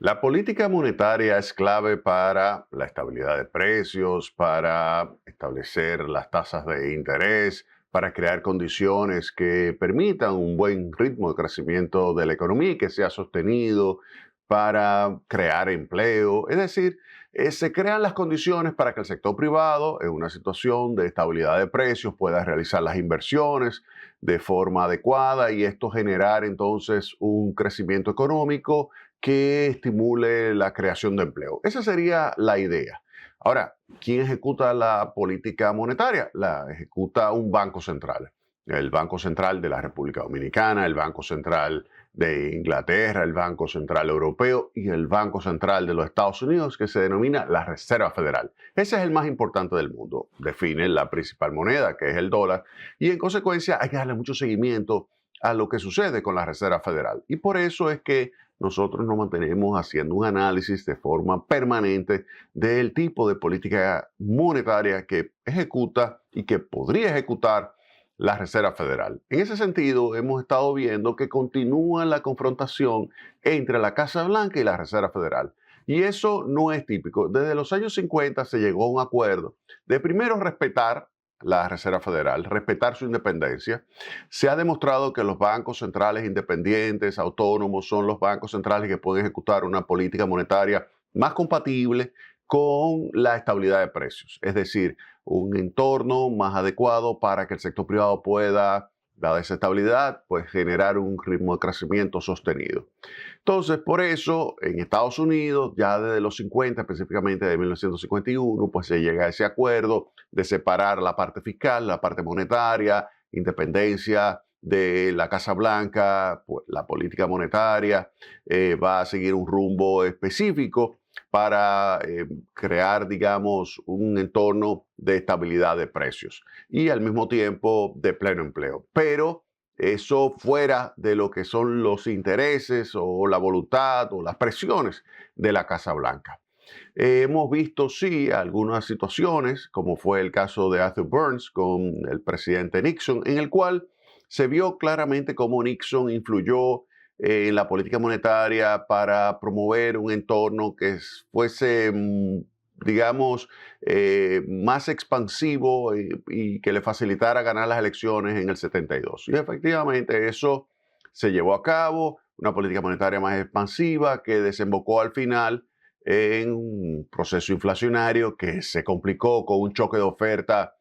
La política monetaria es clave para la estabilidad de precios, para establecer las tasas de interés, para crear condiciones que permitan un buen ritmo de crecimiento de la economía y que sea sostenido, para crear empleo. Es decir, se crean las condiciones para que el sector privado, en una situación de estabilidad de precios, pueda realizar las inversiones de forma adecuada y esto generar entonces un crecimiento económico que estimule la creación de empleo. Esa sería la idea. Ahora, ¿quién ejecuta la política monetaria? La ejecuta un banco central. El Banco Central de la República Dominicana, el Banco Central de Inglaterra, el Banco Central Europeo y el Banco Central de los Estados Unidos, que se denomina la Reserva Federal. Ese es el más importante del mundo. Define la principal moneda, que es el dólar, y en consecuencia hay que darle mucho seguimiento a lo que sucede con la Reserva Federal. Y por eso es que nosotros nos mantenemos haciendo un análisis de forma permanente del tipo de política monetaria que ejecuta y que podría ejecutar la Reserva Federal. En ese sentido, hemos estado viendo que continúa la confrontación entre la Casa Blanca y la Reserva Federal. Y eso no es típico. Desde los años 50 se llegó a un acuerdo de primero respetar la Reserva Federal, respetar su independencia. Se ha demostrado que los bancos centrales independientes, autónomos, son los bancos centrales que pueden ejecutar una política monetaria más compatible con la estabilidad de precios, es decir, un entorno más adecuado para que el sector privado pueda, dada esa estabilidad, pues generar un ritmo de crecimiento sostenido. Entonces, por eso, en Estados Unidos, ya desde los 50, específicamente de 1951, pues se llega a ese acuerdo de separar la parte fiscal, la parte monetaria, independencia de la Casa Blanca, pues la política monetaria va a seguir un rumbo específico para crear, digamos, un entorno de estabilidad de precios y al mismo tiempo de pleno empleo. Pero eso fuera de lo que son los intereses o la voluntad o las presiones de la Casa Blanca. Hemos visto, sí, algunas situaciones, como fue el caso de Arthur Burns con el presidente Nixon, en el cual se vio claramente cómo Nixon influyó en la política monetaria para promover un entorno que fuese, digamos, más expansivo y que le facilitara ganar las elecciones en el 72. Y efectivamente eso se llevó a cabo, una política monetaria más expansiva que desembocó al final en un proceso inflacionario que se complicó con un choque de oferta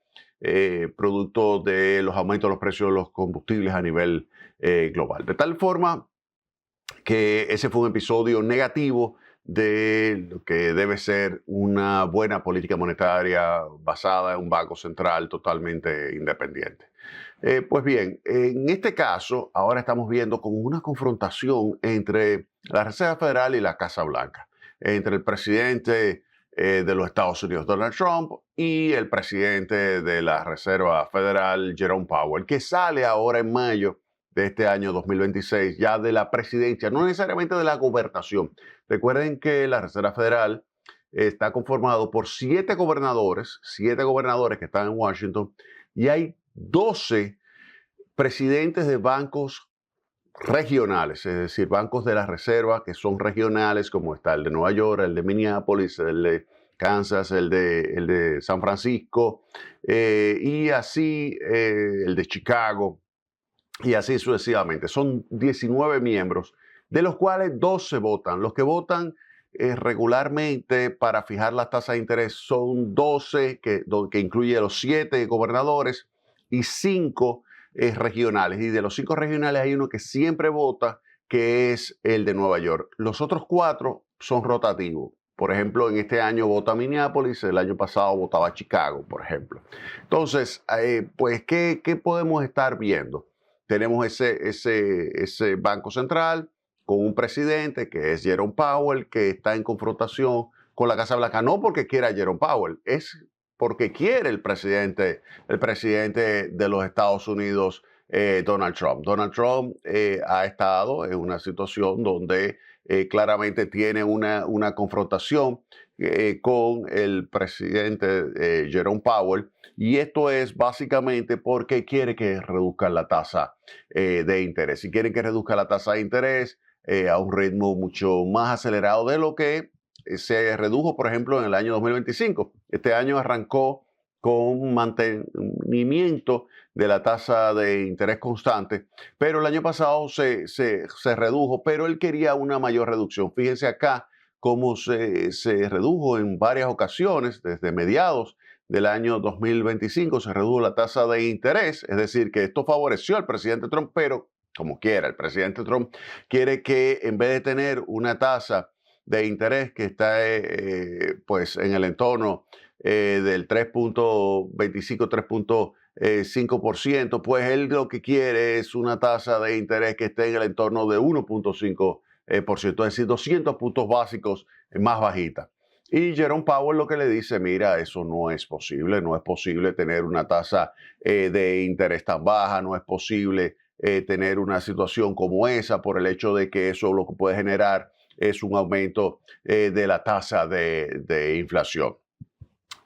producto de los aumentos de los precios de los combustibles a nivel global. De tal forma que ese fue un episodio negativo de lo que debe ser una buena política monetaria basada en un banco central totalmente independiente. Pues bien, en este caso, ahora estamos viendo como una confrontación entre la Reserva Federal y la Casa Blanca, entre el presidente de los Estados Unidos, Donald Trump, y el presidente de la Reserva Federal, Jerome Powell, que sale ahora en mayo de este año 2026, ya de la presidencia, no necesariamente de la gobernación. Recuerden que la Reserva Federal está conformado por siete gobernadores que están en Washington, y hay 12 presidentes de bancos regionales, es decir, bancos de la reserva que son regionales, como está el de Nueva York, el de Minneapolis, el de Kansas, el de San Francisco, y así el de Chicago, y así sucesivamente. Son 19 miembros, de los cuales 12 votan. Los que votan regularmente para fijar la tasa de interés son 12, que incluye los 7 gobernadores y 5 regionales. Y de los 5 regionales hay uno que siempre vota, que es el de Nueva York. Los otros 4 son rotativos. Por ejemplo, en este año vota Minneapolis, el año pasado votaba Chicago, por ejemplo. Entonces, pues, ¿qué podemos estar viendo? Tenemos ese Banco Central con un presidente que es Jerome Powell, que está en confrontación con la Casa Blanca, no porque quiera Jerome Powell, es porque quiere el presidente de los Estados Unidos, Donald Trump. Donald Trump ha estado en una situación donde claramente tiene una confrontación con el presidente Jerome Powell, y esto es básicamente porque quiere que reduzcan la tasa de interés. Si quieren que reduzca la tasa de interés, a un ritmo mucho más acelerado de lo que se redujo, por ejemplo, en el año 2025. Este año arrancó con un mantenimiento de la tasa de interés constante, pero el año pasado se redujo, pero él quería una mayor reducción. Fíjense acá cómo se redujo en varias ocasiones, desde mediados del año 2025 se redujo la tasa de interés, es decir, que esto favoreció al presidente Trump, pero como quiera, el presidente Trump quiere que en vez de tener una tasa de interés que está pues en el entorno del 3.25, 3.5%, pues él lo que quiere es una tasa de interés que esté en el entorno de 1.5%, es decir, 200 puntos básicos más bajita. Y Jerome Powell lo que le dice, mira, eso no es posible tener una tasa de interés tan baja, no es posible tener una situación como esa por el hecho de que eso lo que puede generar es un aumento de la tasa de inflación.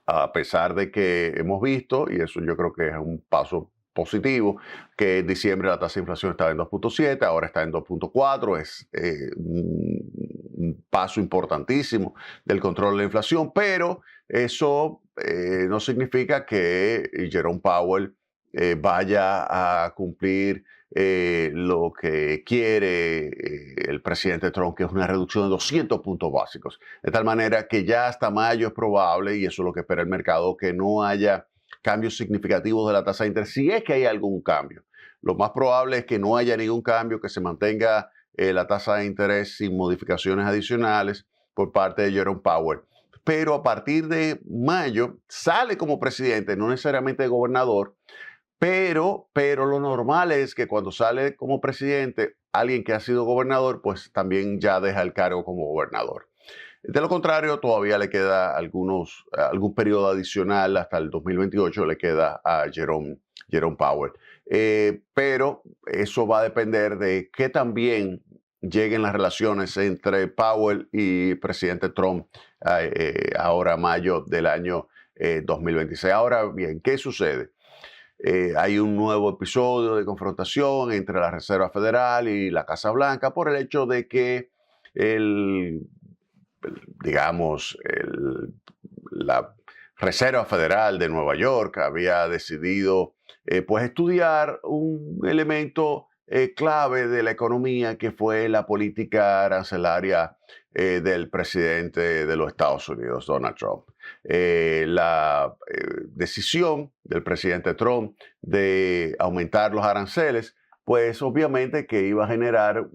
A pesar de que hemos visto, y eso yo creo que es un paso positivo, que en diciembre la tasa de inflación estaba en 2.7, ahora está en 2.4, es un paso importantísimo del control de la inflación, pero eso no significa que Jerome Powell vaya a cumplir lo que quiere el presidente Trump, que es una reducción de 200 puntos básicos. De tal manera que ya hasta mayo es probable, y eso es lo que espera el mercado, que no haya cambios significativos de la tasa de interés, si es que hay algún cambio. Lo más probable es que no haya ningún cambio, que se mantenga la tasa de interés sin modificaciones adicionales por parte de Jerome Powell. Pero a partir de mayo sale como presidente, no necesariamente gobernador, pero lo normal es que cuando sale como presidente alguien que ha sido gobernador, pues también ya deja el cargo como gobernador. De lo contrario, todavía le queda algún periodo adicional hasta el 2028, le queda a Jerome Powell. Pero eso va a depender de qué también lleguen las relaciones entre Powell y presidente Trump ahora mayo del año 2026. Ahora bien, ¿qué sucede? Hay un nuevo episodio de confrontación entre la Reserva Federal y la Casa Blanca por el hecho de que la Reserva Federal de Nueva York había decidido pues estudiar un elemento clave de la economía, que fue la política arancelaria del presidente de los Estados Unidos, Donald Trump. La decisión del presidente Trump de aumentar los aranceles, pues obviamente que iba a generar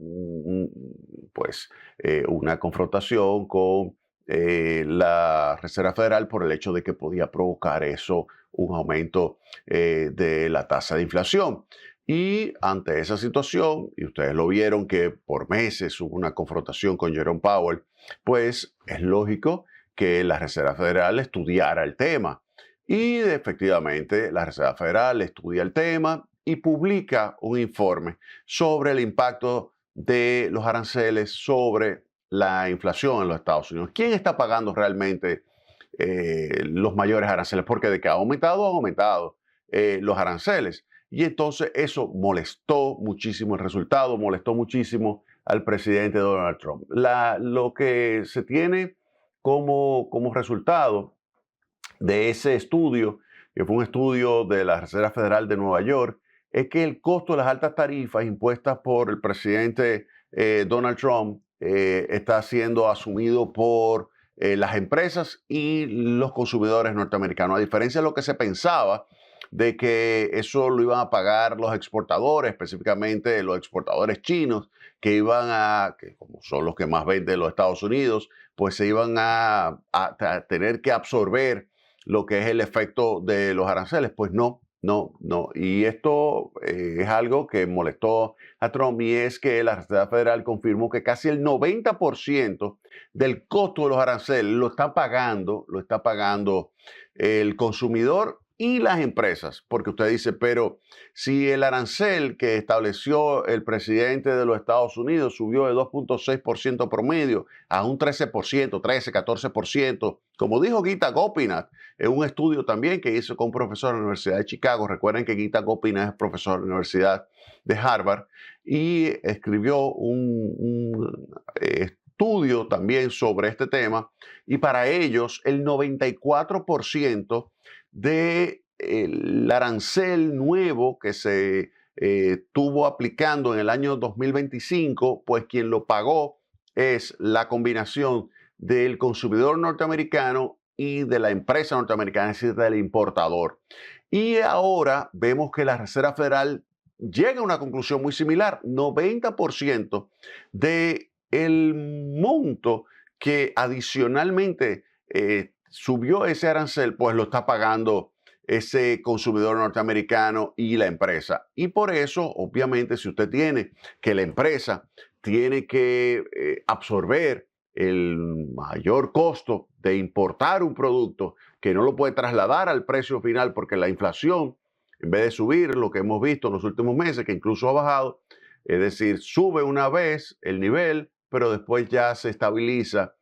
una confrontación con la Reserva Federal por el hecho de que podía provocar eso un aumento de la tasa de inflación. Y ante esa situación, y ustedes lo vieron que por meses hubo una confrontación con Jerome Powell, pues es lógico que la Reserva Federal estudiara el tema. Y efectivamente la Reserva Federal estudia el tema y publica un informe sobre el impacto de los aranceles sobre la inflación en los Estados Unidos. ¿Quién está pagando realmente los mayores aranceles? Porque de que han aumentado los aranceles. Y entonces eso molestó muchísimo el resultado, molestó muchísimo al presidente Donald Trump. Lo que se tiene como resultado de ese estudio, que fue un estudio de la Reserva Federal de Nueva York, es que el costo de las altas tarifas impuestas por el presidente Donald Trump está siendo asumido por las empresas y los consumidores norteamericanos, a diferencia de lo que se pensaba de que eso lo iban a pagar los exportadores, específicamente los exportadores chinos, que como son los que más venden los Estados Unidos, pues se iban a tener que absorber lo que es el efecto de los aranceles. Pues no. Y esto es algo que molestó a Trump, y es que la Reserva Federal confirmó que casi el 90% del costo de los aranceles lo está pagando el consumidor y las empresas, porque usted dice, pero si el arancel que estableció el presidente de los Estados Unidos subió de 2.6% promedio a un 13%, 13, 14%, como dijo Gita Gopinath en un estudio también que hizo con un profesor de la Universidad de Chicago. Recuerden que Gita Gopinath es profesor de la Universidad de Harvard y escribió un estudio también sobre este tema, y para ellos el 94% del arancel nuevo que se estuvo aplicando en el año 2025, pues quien lo pagó es la combinación del consumidor norteamericano y de la empresa norteamericana, es decir, del importador. Y ahora vemos que la Reserva Federal llega a una conclusión muy similar. 90% del monto que adicionalmente subió ese arancel, pues lo está pagando ese consumidor norteamericano y la empresa. Y por eso, obviamente, si usted tiene que la empresa tiene que absorber el mayor costo de importar un producto que no lo puede trasladar al precio final porque la inflación, en vez de subir, lo que hemos visto en los últimos meses, que incluso ha bajado, es decir, sube una vez el nivel, pero después ya se estabiliza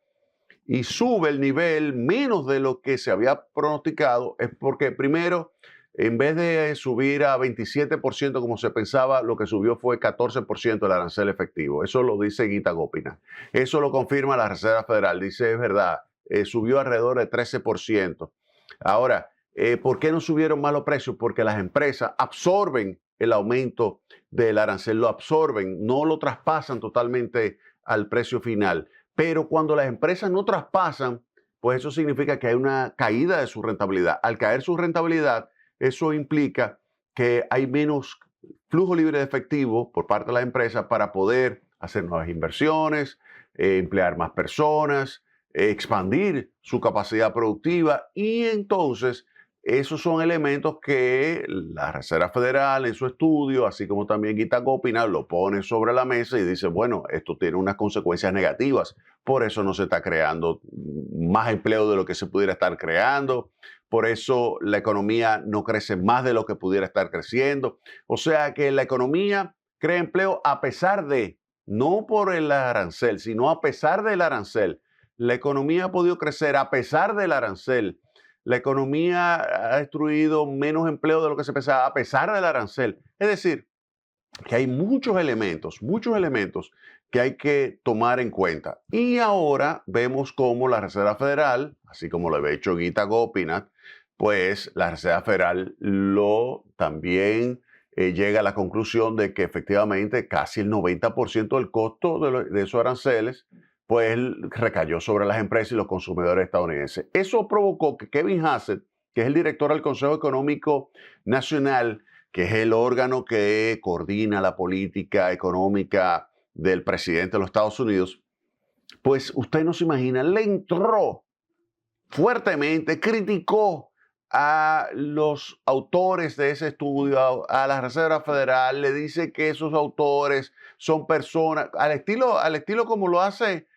y sube el nivel menos de lo que se había pronosticado, es porque primero, en vez de subir a 27% como se pensaba, lo que subió fue 14% el arancel efectivo. Eso lo dice Gita Gopinath. Eso lo confirma la Reserva Federal. Dice, es verdad, subió alrededor de 13%. Ahora, ¿por qué no subieron más los precios? Porque las empresas absorben el aumento del arancel, lo absorben, no lo traspasan totalmente al precio final. Pero cuando las empresas no traspasan, pues eso significa que hay una caída de su rentabilidad. Al caer su rentabilidad, eso implica que hay menos flujo libre de efectivo por parte de las empresas para poder hacer nuevas inversiones, emplear más personas, expandir su capacidad productiva, y entonces esos son elementos que la Reserva Federal en su estudio, así como también Gita Gopinath, lo pone sobre la mesa y dice, bueno, esto tiene unas consecuencias negativas, por eso no se está creando más empleo de lo que se pudiera estar creando, por eso la economía no crece más de lo que pudiera estar creciendo. O sea que la economía crea empleo a pesar de, no por el arancel, sino a pesar del arancel. La economía ha podido crecer a pesar del arancel. La economía ha destruido menos empleo de lo que se pensaba a pesar del arancel. Es decir, que hay muchos elementos que hay que tomar en cuenta. Y ahora vemos cómo la Reserva Federal, así como lo había hecho Gita Gopinath, pues la Reserva Federal también llega a la conclusión de que efectivamente casi el 90% del costo de esos aranceles pues recayó sobre las empresas y los consumidores estadounidenses. Eso provocó que Kevin Hassett, que es el director del Consejo Económico Nacional, que es el órgano que coordina la política económica del presidente de los Estados Unidos, pues usted no se imagina, le entró fuertemente, criticó a los autores de ese estudio, a la Reserva Federal, le dice que esos autores son personas, al estilo como lo hace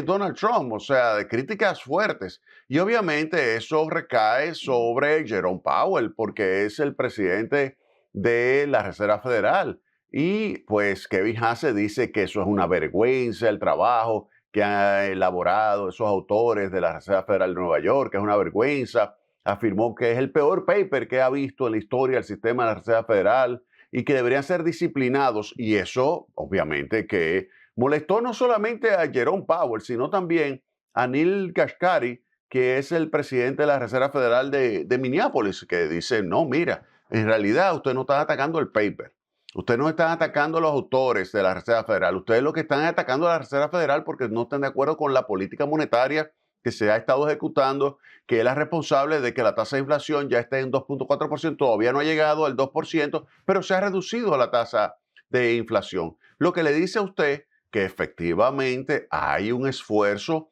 Donald Trump, o sea, de críticas fuertes. Y obviamente eso recae sobre Jerome Powell, porque es el presidente de la Reserva Federal. Y pues Kevin Hassett dice que eso es una vergüenza, el trabajo que han elaborado esos autores de la Reserva Federal de Nueva York, que es una vergüenza. Afirmó que es el peor paper que ha visto en la historia del sistema de la Reserva Federal y que deberían ser disciplinados. Y eso, obviamente, que molestó no solamente a Jerome Powell, sino también a Neil Kashkari, que es el presidente de la Reserva Federal de Minneapolis, que dice, no, mira, en realidad usted no está atacando el paper. Ustedes no están atacando a los autores de la Reserva Federal. Ustedes lo que están atacando a la Reserva Federal porque no están de acuerdo con la política monetaria que se ha estado ejecutando, que es la responsable de que la tasa de inflación ya esté en 2.4%. Todavía no ha llegado al 2%, pero se ha reducido la tasa de inflación. Lo que le dice a usted que efectivamente hay un esfuerzo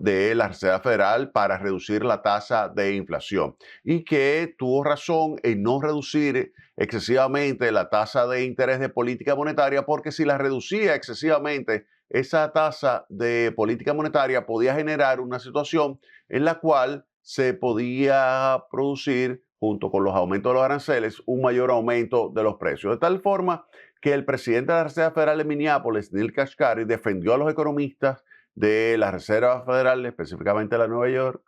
de la Reserva Federal para reducir la tasa de inflación y que tuvo razón en no reducir excesivamente la tasa de interés de política monetaria, porque si la reducía excesivamente, esa tasa de política monetaria podía generar una situación en la cual se podía producir junto con los aumentos de los aranceles, un mayor aumento de los precios. De tal forma que el presidente de la Reserva Federal de Minneapolis, Neil Kashkari, defendió a los economistas de la Reserva Federal, específicamente la de Nueva York,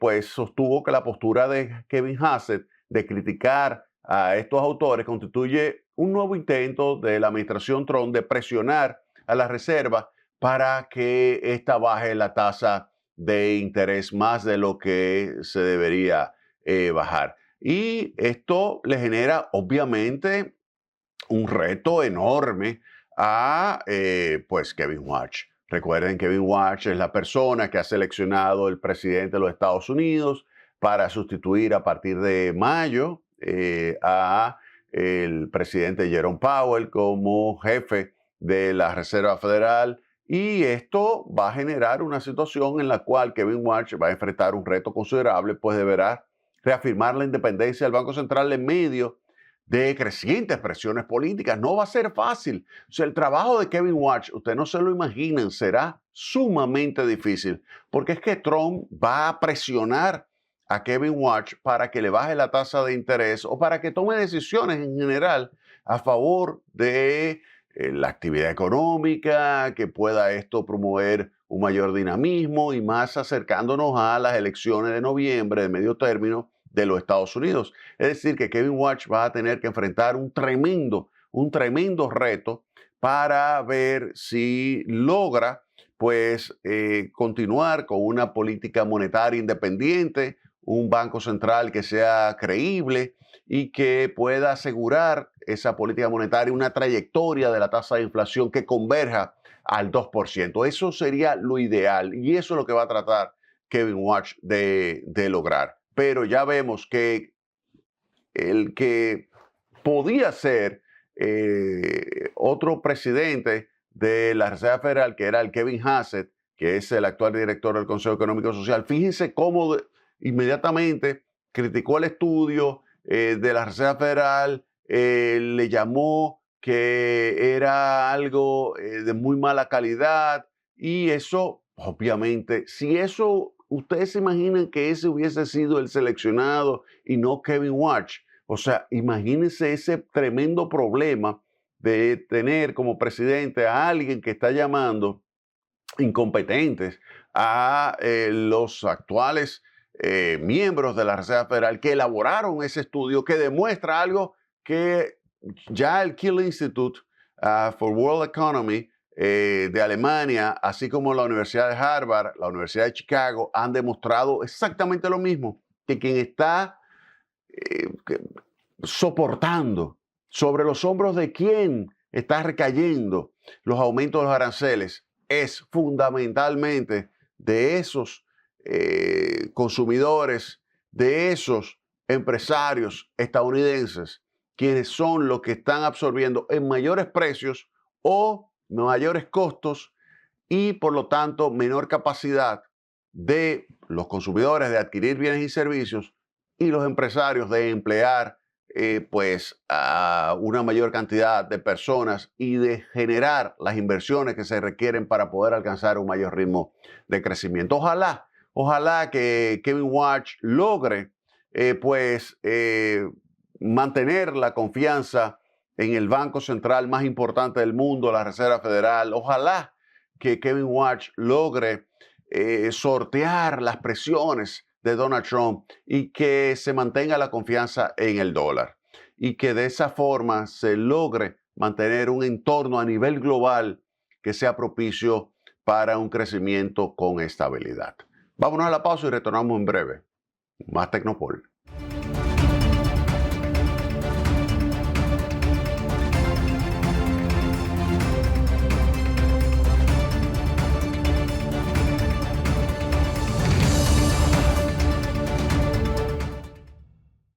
pues sostuvo que la postura de Kevin Hassett de criticar a estos autores constituye un nuevo intento de la administración Trump de presionar a la Reserva para que ésta baje la tasa de interés más de lo que se debería bajar. Y esto le genera obviamente un reto enorme a pues Kevin Warsh. Recuerden, Kevin Warsh es la persona que ha seleccionado el presidente de los Estados Unidos para sustituir a partir de mayo a el presidente Jerome Powell como jefe de la Reserva Federal. Y esto va a generar una situación en la cual Kevin Warsh va a enfrentar un reto considerable, pues deberá reafirmar la independencia del Banco Central en medio de crecientes presiones políticas. No va a ser fácil. O sea, el trabajo de Kevin Warsh, ustedes no se lo imaginan, será sumamente difícil, porque es que Trump va a presionar a Kevin Warsh para que le baje la tasa de interés o para que tome decisiones en general a favor de la actividad económica, que pueda esto promover un mayor dinamismo y más acercándonos a las elecciones de noviembre de medio término de los Estados Unidos. Es decir, que Kevin Warsh va a tener que enfrentar un tremendo reto para ver si logra pues continuar con una política monetaria independiente, un banco central que sea creíble y que pueda asegurar esa política monetaria una trayectoria de la tasa de inflación que converja al 2%. Eso sería lo ideal y eso es lo que va a tratar Kevin Warsh de lograr. Pero ya vemos que el que podía ser otro presidente de la Reserva Federal, que era el Kevin Hassett, que es el actual director del Consejo Económico y Social, fíjense cómo inmediatamente criticó el estudio de la Reserva Federal, le llamó que era algo de muy mala calidad y eso, obviamente, si eso, ustedes se imaginan que ese hubiese sido el seleccionado y no Kevin Warsh, o sea, imagínense ese tremendo problema de tener como presidente a alguien que está llamando incompetentes a los actuales miembros de la Reserva Federal que elaboraron ese estudio que demuestra algo que ya el Kiel Institute for World Economy de Alemania, así como la Universidad de Harvard, la Universidad de Chicago, han demostrado exactamente lo mismo, que quien está soportando sobre los hombros de quien está recayendo los aumentos de los aranceles es fundamentalmente de esos consumidores, de esos empresarios estadounidenses, quienes son los que están absorbiendo en mayores precios o mayores costos y por lo tanto menor capacidad de los consumidores de adquirir bienes y servicios y los empresarios de emplear pues a una mayor cantidad de personas y de generar las inversiones que se requieren para poder alcanzar un mayor ritmo de crecimiento. Ojalá que Kevin Warsh logre mantener la confianza en el banco central más importante del mundo, la Reserva Federal. Ojalá que Kevin Warsh logre sortear las presiones de Donald Trump y que se mantenga la confianza en el dólar y que de esa forma se logre mantener un entorno a nivel global que sea propicio para un crecimiento con estabilidad. Vámonos a la pausa y retornamos en breve. Más Tecnopol.